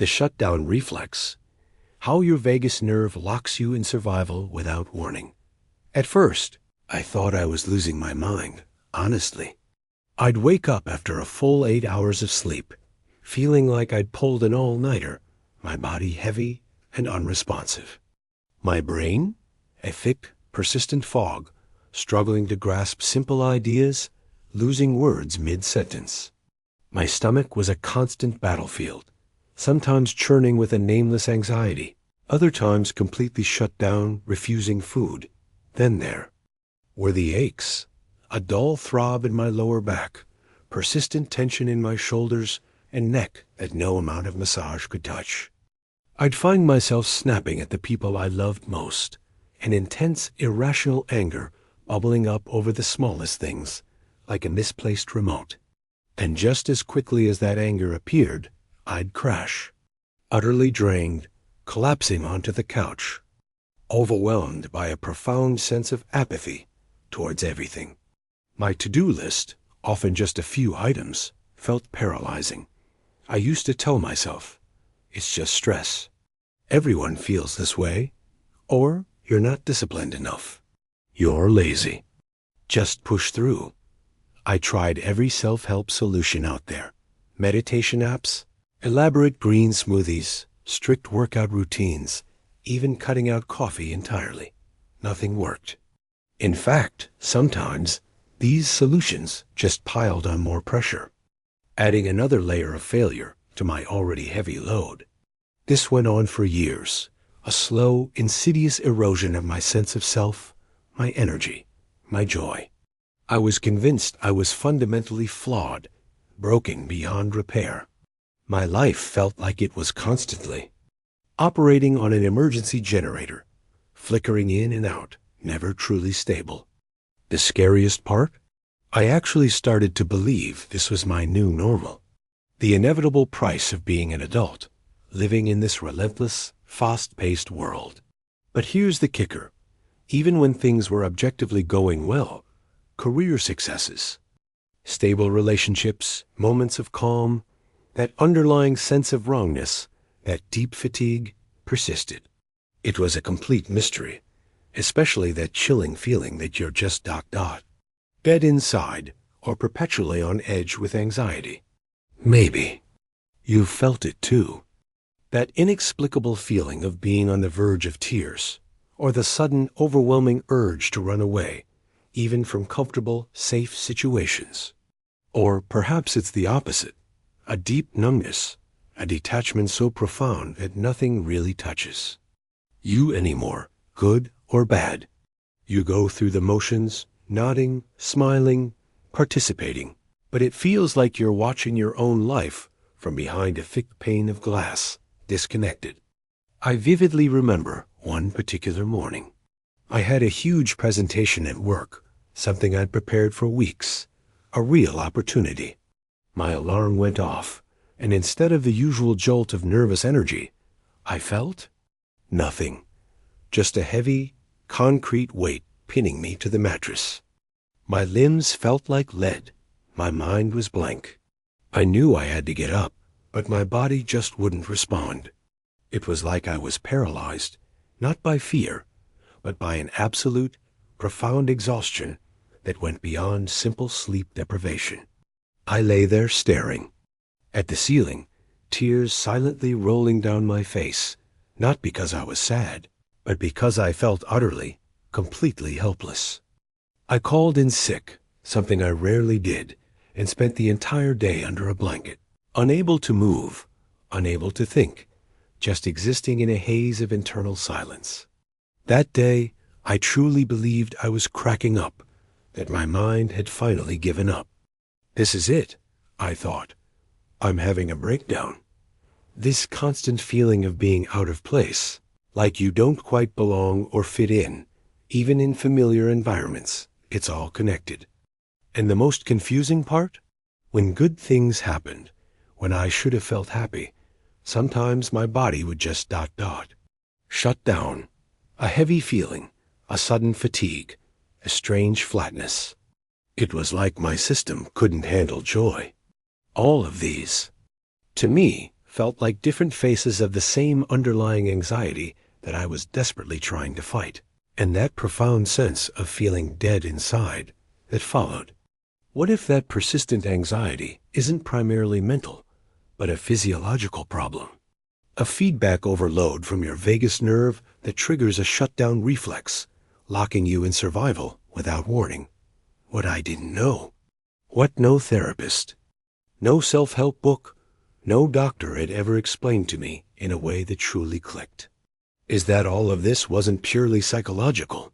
The shutdown reflex. How your vagus nerve locks you in survival without warning. At first, I thought I was losing my mind, honestly. I'd wake up after a full 8 hours of sleep, feeling like I'd pulled an all-nighter, my body heavy and unresponsive. My brain? A thick, persistent fog, struggling to grasp simple ideas, losing words mid-sentence. My stomach was a constant battlefield, sometimes churning with a nameless anxiety, other times completely shut down, refusing food. Then there were the aches, a dull throb in my lower back, persistent tension in my shoulders and neck that no amount of massage could touch. I'd find myself snapping at the people I loved most, an intense, irrational anger bubbling up over the smallest things, like a misplaced remote. And just as quickly as that anger appeared, I'd crash, utterly drained, collapsing onto the couch, overwhelmed by a profound sense of apathy towards everything. My to-do list, often just a few items, felt paralyzing. I used to tell myself, it's just stress. Everyone feels this way. Or you're not disciplined enough. You're lazy. Just push through. I tried every self-help solution out there. Meditation apps, elaborate green smoothies, strict workout routines, even cutting out coffee entirely. Nothing worked. In fact, sometimes these solutions just piled on more pressure, adding another layer of failure to my already heavy load. This went on for years, a slow, insidious erosion of my sense of self, my energy, my joy. I was convinced I was fundamentally flawed, broken beyond repair. My life felt like it was constantly operating on an emergency generator, flickering in and out, never truly stable. The scariest part? I actually started to believe this was my new normal, the inevitable price of being an adult, living in this relentless, fast-paced world. But here's the kicker. Even when things were objectively going well, career successes, stable relationships, moments of calm, that underlying sense of wrongness, that deep fatigue, persisted. It was a complete mystery, especially that chilling feeling that you're just ... dead inside or perpetually on edge with anxiety. Maybe you've felt it too. That inexplicable feeling of being on the verge of tears, or the sudden, overwhelming urge to run away, even from comfortable, safe situations. Or perhaps it's the opposite, a deep numbness, a detachment so profound that nothing really touches you anymore, good or bad. You go through the motions, nodding, smiling, participating, but it feels like you're watching your own life from behind a thick pane of glass, disconnected. I vividly remember one particular morning. I had a huge presentation at work, something I'd prepared for weeks, a real opportunity. My alarm went off, and instead of the usual jolt of nervous energy, I felt nothing, just a heavy, concrete weight pinning me to the mattress. My limbs felt like lead. My mind was blank. I knew I had to get up, but my body just wouldn't respond. It was like I was paralyzed, not by fear, but by an absolute, profound exhaustion that went beyond simple sleep deprivation. I lay there staring at the ceiling, tears silently rolling down my face, not because I was sad, but because I felt utterly, completely helpless. I called in sick, something I rarely did, and spent the entire day under a blanket, unable to move, unable to think, just existing in a haze of internal silence. That day, I truly believed I was cracking up, that my mind had finally given up. This is it, I thought. I'm having a breakdown. This constant feeling of being out of place, like you don't quite belong or fit in, even in familiar environments, it's all connected. And the most confusing part? When good things happened, when I should have felt happy, sometimes my body would just ... shut down. A heavy feeling, a sudden fatigue, a strange flatness. It was like my system couldn't handle joy. All of these, to me, felt like different faces of the same underlying anxiety that I was desperately trying to fight, and that profound sense of feeling dead inside that followed. What if that persistent anxiety isn't primarily mental, but a physiological problem? A feedback overload from your vagus nerve that triggers a shutdown reflex, locking you in survival without warning. What I didn't know. What no therapist, no self-help book, no doctor had ever explained to me in a way that truly clicked. Is that all of this wasn't purely psychological?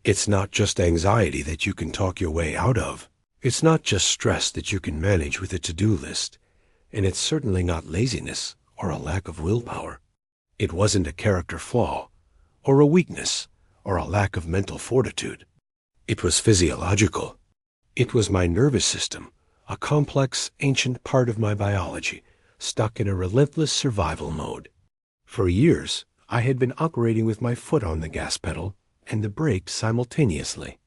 It's not just anxiety that you can talk your way out of. It's not just stress that you can manage with a to-do list. And it's certainly not laziness or a lack of willpower. It wasn't a character flaw, or a weakness, or a lack of mental fortitude. It was physiological. It was my nervous system, a complex, ancient part of my biology, stuck in a relentless survival mode. For years, I had been operating with my foot on the gas pedal and the brake simultaneously.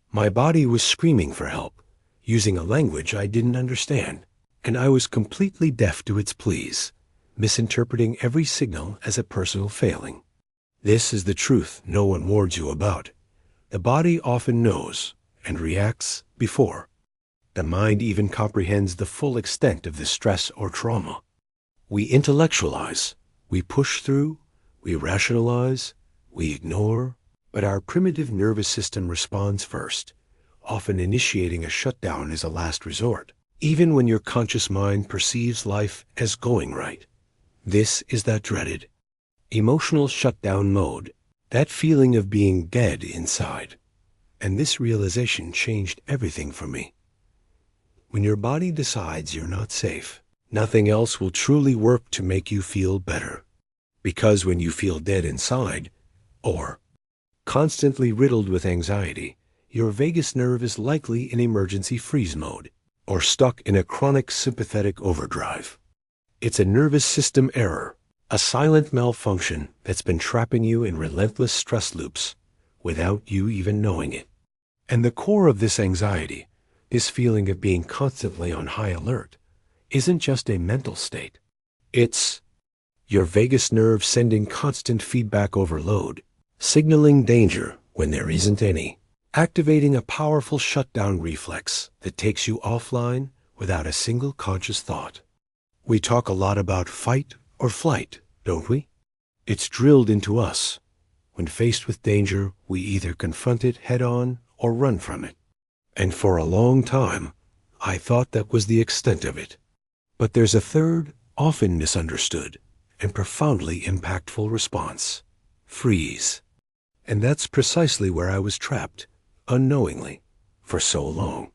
My body was screaming for help, using a language I didn't understand, and I was completely deaf to its pleas, misinterpreting every signal as a personal failing. This is the truth no one warns you about. The body often knows and reacts before the mind even comprehends the full extent of the stress or trauma. We intellectualize, we push through, we rationalize, we ignore, but our primitive nervous system responds first, often initiating a shutdown as a last resort, even when your conscious mind perceives life as going right. This is that dreaded emotional shutdown mode, that feeling of being dead inside. And this realization changed everything for me. When your body decides you're not safe, nothing else will truly work to make you feel better. Because when you feel dead inside, or constantly riddled with anxiety, your vagus nerve is likely in emergency freeze mode, or stuck in a chronic sympathetic overdrive. It's a nervous system error, a silent malfunction that's been trapping you in relentless stress loops without you even knowing it. And the core of this anxiety, this feeling of being constantly on high alert, isn't just a mental state. It's your vagus nerve sending constant feedback overload, signaling danger when there isn't any, activating a powerful shutdown reflex that takes you offline without a single conscious thought. We talk a lot about fight or flight, don't we? It's drilled into us. When faced with danger, we either confront it head-on or run from it. And for a long time, I thought that was the extent of it. But there's a third, often misunderstood, and profoundly impactful response: freeze. And that's precisely where I was trapped, unknowingly, for so long.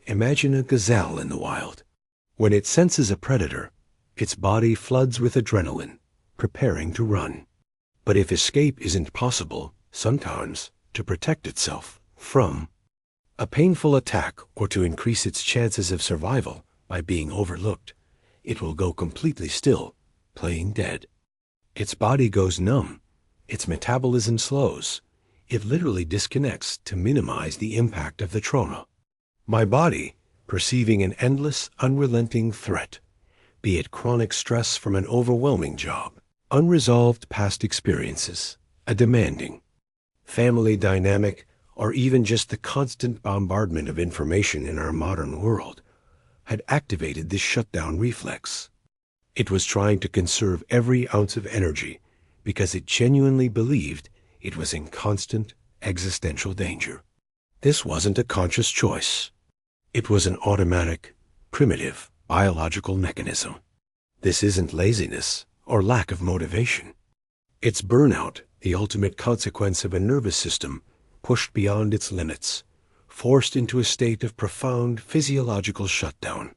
Imagine a gazelle in the wild. When it senses a predator, its body floods with adrenaline, preparing to run. But if escape isn't possible, sometimes, to protect itself from a painful attack or to increase its chances of survival by being overlooked, it will go completely still, playing dead. Its body goes numb. Its metabolism slows. It literally disconnects to minimize the impact of the trauma. My body, perceiving an endless, unrelenting threat, be it chronic stress from an overwhelming job, unresolved past experiences, a demanding family dynamic, or even just the constant bombardment of information in our modern world, had activated this shutdown reflex. It was trying to conserve every ounce of energy because it genuinely believed it was in constant existential danger. This wasn't a conscious choice. It was an automatic, primitive, biological mechanism. This isn't laziness or lack of motivation. It's burnout, the ultimate consequence of a nervous system pushed beyond its limits, forced into a state of profound physiological shutdown.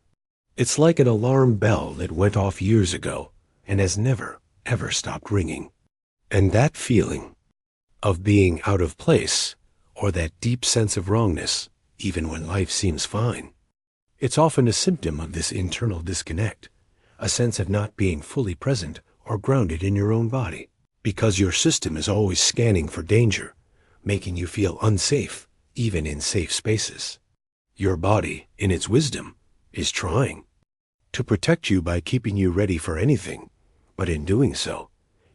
It's like an alarm bell that went off years ago and has never, ever stopped ringing. And that feeling of being out of place, or that deep sense of wrongness, even when life seems fine, it's often a symptom of this internal disconnect, a sense of not being fully present or grounded in your own body, because your system is always scanning for danger, making you feel unsafe, even in safe spaces. Your body, in its wisdom, is trying to protect you by keeping you ready for anything, but in doing so,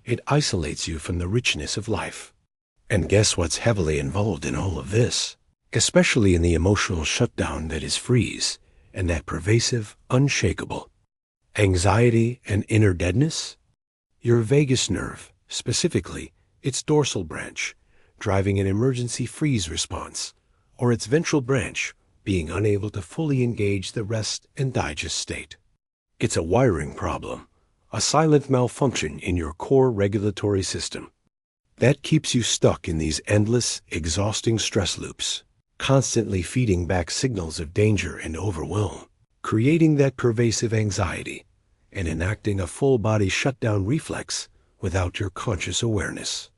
it isolates you from the richness of life. And guess what's heavily involved in all of this? Especially in the emotional shutdown that is freeze and that pervasive, unshakable anxiety and inner deadness? Your vagus nerve, specifically its dorsal branch, driving an emergency freeze response, or its ventral branch being unable to fully engage the rest and digest state. It's a wiring problem, a silent malfunction in your core regulatory system that keeps you stuck in these endless, exhausting stress loops, constantly feeding back signals of danger and overwhelm, creating that pervasive anxiety, and enacting a full-body shutdown reflex without your conscious awareness.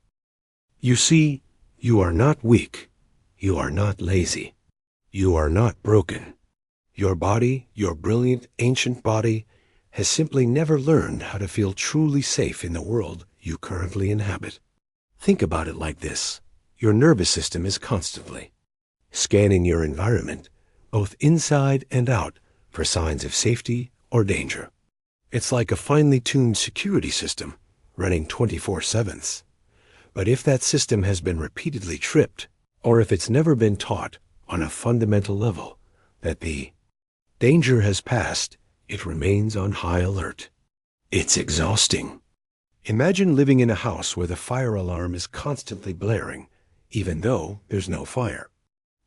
You see, you are not weak. You are not lazy. You are not broken. Your body, your brilliant, ancient body, has simply never learned how to feel truly safe in the world you currently inhabit. Think about it like this. Your nervous system is constantly scanning your environment, both inside and out, for signs of safety or danger. It's like a finely tuned security system running 24/7. But if that system has been repeatedly tripped, or if it's never been taught on a fundamental level that the danger has passed, it remains on high alert. It's exhausting. Imagine living in a house where the fire alarm is constantly blaring, even though there's no fire.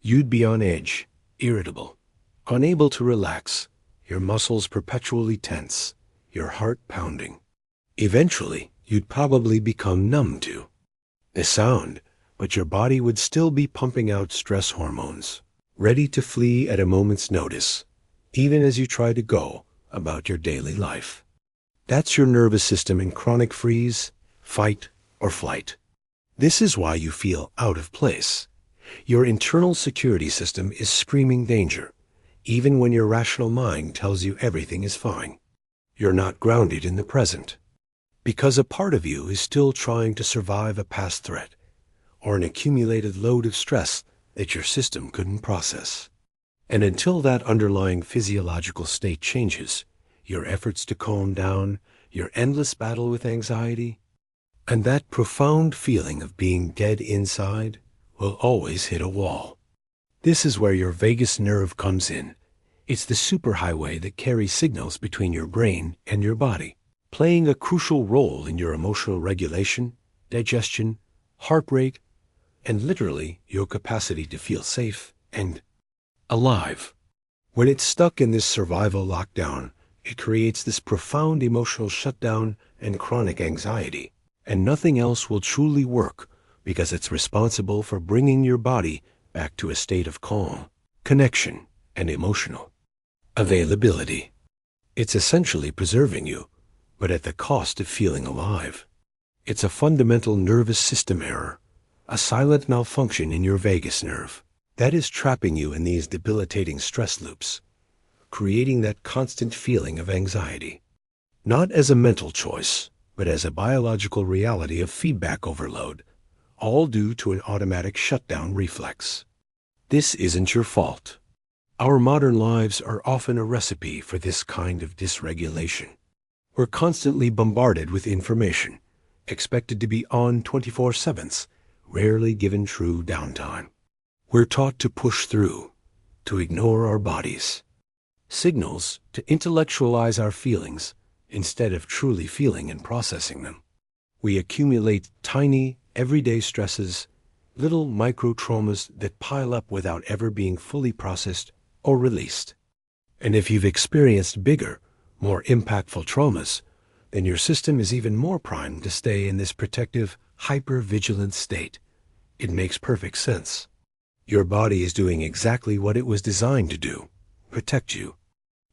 You'd be on edge, irritable, unable to relax, your muscles perpetually tense, your heart pounding. Eventually, you'd probably become numb to the sound, but your body would still be pumping out stress hormones, ready to flee at a moment's notice, even as you try to go about your daily life. That's your nervous system in chronic freeze, fight, or flight. This is why you feel out of place. Your internal security system is screaming danger, even when your rational mind tells you everything is fine. You're not grounded in the present, because a part of you is still trying to survive a past threat, or an accumulated load of stress that your system couldn't process. And until that underlying physiological state changes, your efforts to calm down, your endless battle with anxiety, and that profound feeling of being dead inside will always hit a wall. This is where your vagus nerve comes in. It's the superhighway that carries signals between your brain and your body, playing a crucial role in your emotional regulation, digestion, heart rate, and literally your capacity to feel safe and alive. When it's stuck in this survival lockdown, it creates this profound emotional shutdown and chronic anxiety, and nothing else will truly work because it's responsible for bringing your body back to a state of calm, connection, and emotional availability. It's essentially preserving you, but at the cost of feeling alive. It's a fundamental nervous system error, a silent malfunction in your vagus nerve that is trapping you in these debilitating stress loops, creating that constant feeling of anxiety, not as a mental choice, but as a biological reality of feedback overload, all due to an automatic shutdown reflex. This isn't your fault. Our modern lives are often a recipe for this kind of dysregulation. We're constantly bombarded with information, expected to be on 24/7, rarely given true downtime. We're taught to push through, to ignore our bodies, signals to intellectualize our feelings instead of truly feeling and processing them. We accumulate tiny, everyday stresses, little micro-traumas that pile up without ever being fully processed or released. And if you've experienced bigger, more impactful traumas, then your system is even more primed to stay in this protective, hyper-vigilant state. It makes perfect sense. Your body is doing exactly what it was designed to do, protect you.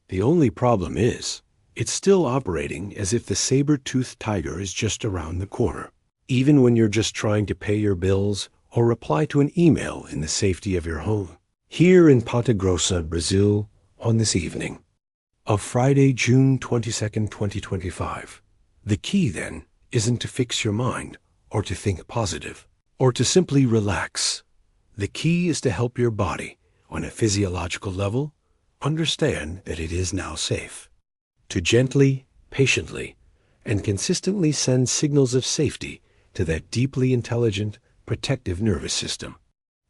The only problem is, it's still operating as if the saber-toothed tiger is just around the corner, even when you're just trying to pay your bills or reply to an email in the safety of your home. Here in Ponta Grossa, Brazil, on this evening of Friday, June 22nd, 2025, the key then isn't to fix your mind or to think positive or to simply relax. The key is to help your body, on a physiological level, understand that it is now safe. to gently, patiently, and consistently send signals of safety to that deeply intelligent, protective nervous system.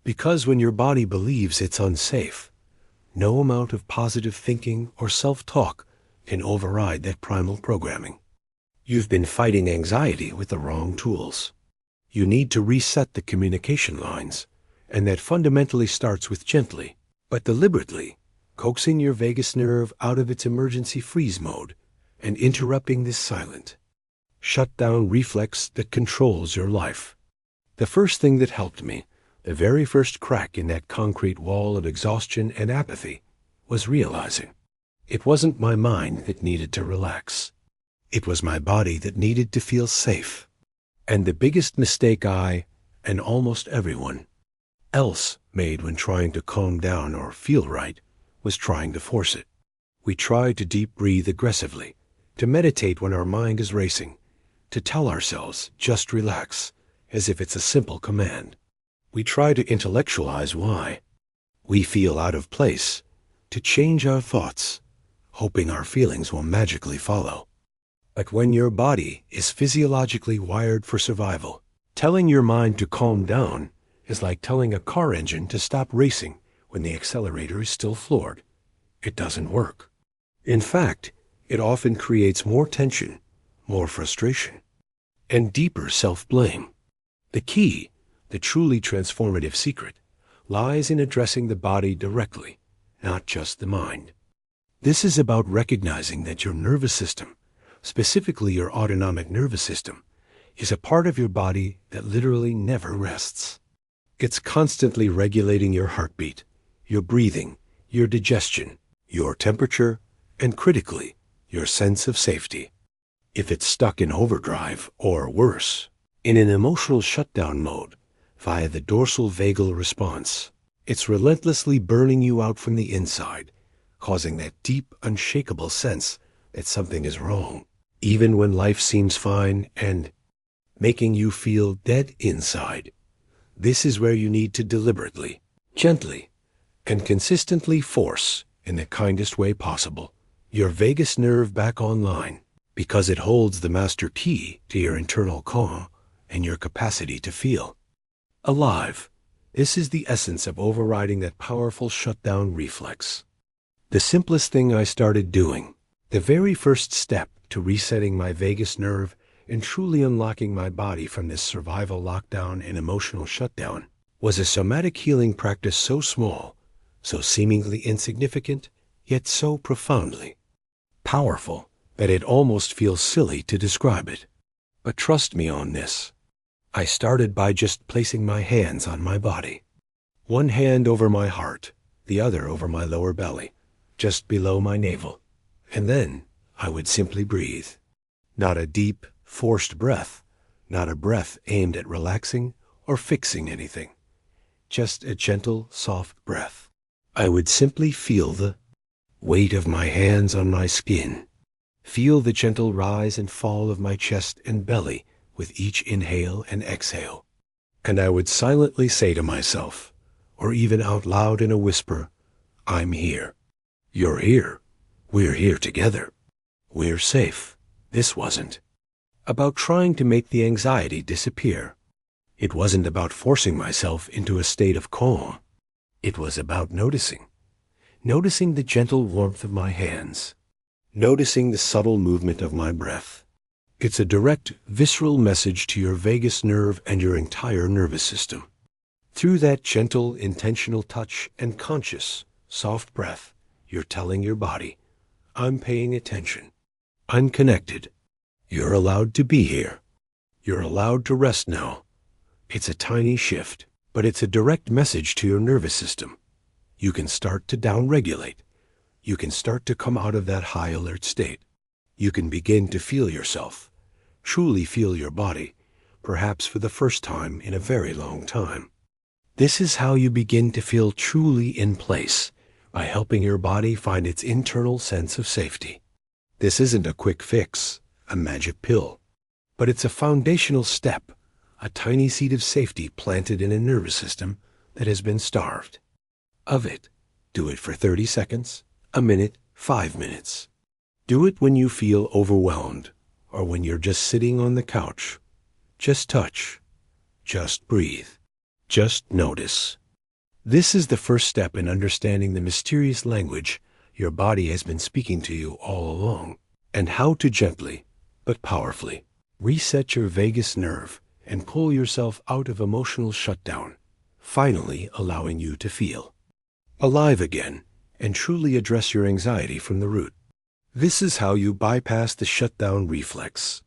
Because when your body believes it's unsafe, no amount of positive thinking or self-talk can override that primal programming. You've been fighting anxiety with the wrong tools. You need to reset the communication lines, and that fundamentally starts with gently, but deliberately, coaxing your vagus nerve out of its emergency freeze mode and interrupting this silent, shutdown reflex that controls your life. The first thing that helped me, the very first crack in that concrete wall of exhaustion and apathy, was realizing it wasn't my mind that needed to relax. It was my body that needed to feel safe. And the biggest mistake I, and almost everyone else, made when trying to calm down or feel right was trying to force it. We try to deep breathe aggressively, to meditate when our mind is racing, to tell ourselves, just relax, as if it's a simple command. We try to intellectualize why we feel out of place, to change our thoughts, hoping our feelings will magically follow. But when your body is physiologically wired for survival, telling your mind to calm down is like telling a car engine to stop racing when the accelerator is still floored. It doesn't work. In fact, it often creates more tension, more frustration, and deeper self-blame. The key, the truly transformative secret, lies in addressing the body directly, not just the mind. This is about recognizing that your nervous system, specifically your autonomic nervous system, is a part of your body that literally never rests. It's constantly regulating your heartbeat, your breathing, your digestion, your temperature, and critically, your sense of safety. If it's stuck in overdrive, or worse, in an emotional shutdown mode, via the dorsal vagal response, it's relentlessly burning you out from the inside, causing that deep, unshakable sense that something is wrong, even when life seems fine, and making you feel dead inside. This is where you need to deliberately, gently, and consistently force, in the kindest way possible, your vagus nerve back online, because it holds the master key to your internal calm and your capacity to feel alive. This is the essence of overriding that powerful shutdown reflex. The simplest thing I started doing, the very first step to resetting my vagus nerve and truly unlocking my body from this survival lockdown and emotional shutdown, was a somatic healing practice so small, so seemingly insignificant, yet so profoundly powerful that it almost feels silly to describe it. But trust me on this. I started by just placing my hands on my body. One hand over my heart, the other over my lower belly, just below my navel. And then I would simply breathe. Not a deep, forced breath, not a breath aimed at relaxing or fixing anything. Just a gentle, soft breath. I would simply feel the weight of my hands on my skin. Feel the gentle rise and fall of my chest and belly with each inhale and exhale. And I would silently say to myself, or even out loud in a whisper, I'm here. You're here. We're here together. We're safe. This wasn't about trying to make the anxiety disappear. It wasn't about forcing myself into a state of calm. It was about noticing the gentle warmth of my hands, noticing the subtle movement of my breath. It's a direct, visceral message to your vagus nerve and your entire nervous system. Through that gentle, intentional touch and conscious, soft breath, you're telling your body, I'm paying attention. I'm connected. You're allowed to be here. You're allowed to rest now. It's a tiny shift, but it's a direct message to your nervous system. You can start to downregulate. You can start to come out of that high alert state. You can begin to feel yourself, truly feel your body, perhaps for the first time in a very long time. This is how you begin to feel truly in place, by helping your body find its internal sense of safety. This isn't a quick fix, a magic pill, but it's a foundational step, a tiny seed of safety planted in a nervous system that has been starved of it. Do it for 30 seconds, a minute, 5 minutes. Do it when you feel overwhelmed or when you're just sitting on the couch. Just touch. Just breathe. Just notice. This is the first step in understanding the mysterious language your body has been speaking to you all along, and how to gently, but powerfully, reset your vagus nerve and pull yourself out of emotional shutdown, finally allowing you to feel alive again and truly address your anxiety from the root. This is how you bypass the shutdown reflex.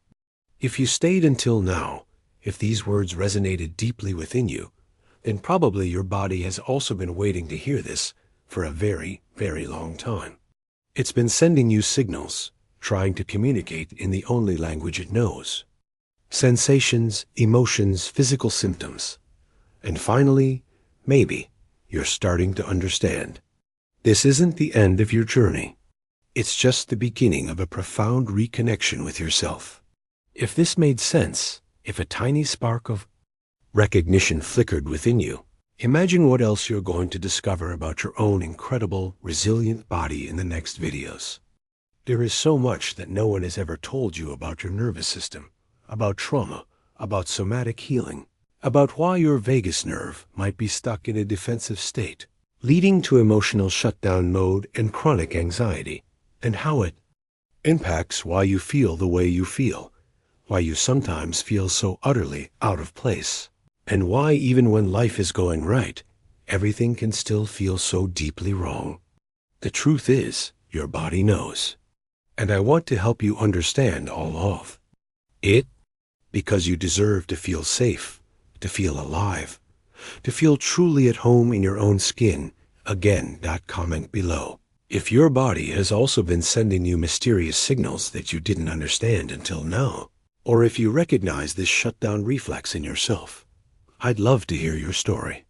If you stayed until now, if these words resonated deeply within you, then probably your body has also been waiting to hear this for a very, very long time. It's been sending you signals, trying to communicate in the only language it knows. Sensations, emotions, physical symptoms. And finally, maybe, you're starting to understand. This isn't the end of your journey. It's just the beginning of a profound reconnection with yourself. If this made sense, if a tiny spark of recognition flickered within you, imagine what else you're going to discover about your own incredible, resilient body in the next videos. There is so much that no one has ever told you about your nervous system, about trauma, about somatic healing, about why your vagus nerve might be stuck in a defensive state, leading to emotional shutdown mode and chronic anxiety, and how it impacts why you feel the way you feel, why you sometimes feel so utterly out of place, and why even when life is going right, everything can still feel so deeply wrong. The truth is, your body knows. And I want to help you understand all of it, because you deserve to feel safe, to feel alive, to feel truly at home in your own skin. Again, comment below if your body has also been sending you mysterious signals that you didn't understand until now, or if you recognize this shutdown reflex in yourself. I'd love to hear your story.